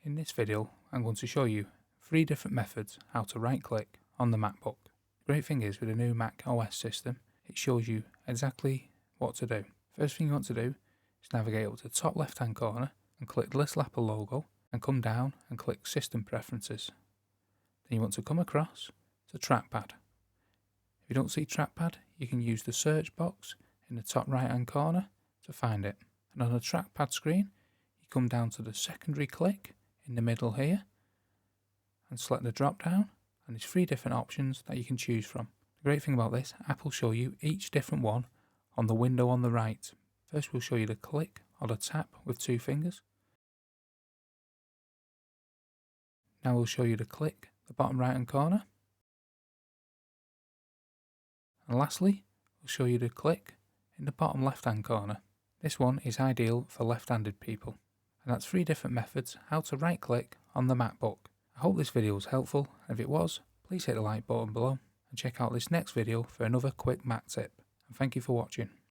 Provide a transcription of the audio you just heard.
In this video, I'm going to show you 3 different methods how to right click on the MacBook. The great thing is with the new Mac OS system, it shows you exactly what to do. First thing you want to do is navigate up to the top left hand corner and click the little Apple logo and come down and click System Preferences. Then you want to come across to Trackpad. If you don't see Trackpad, you can use the search box in the top right hand corner to find it. And on the trackpad screen, you come down to the secondary click in the middle here and select the drop down, and there's 3 different options that you can choose from. The great thing about this, Apple show you each different one on the window on the right. First we'll show you the click or the tap with 2 fingers. Now we'll show you the click, the bottom right hand corner. And lastly, we'll show you the click in the bottom left hand corner. This one is ideal for left-handed people. And that's 3 different methods how to right click on the MacBook. I hope this video was helpful. If it was, please hit the like button below and check out this next video for another quick Mac tip. And thank you for watching.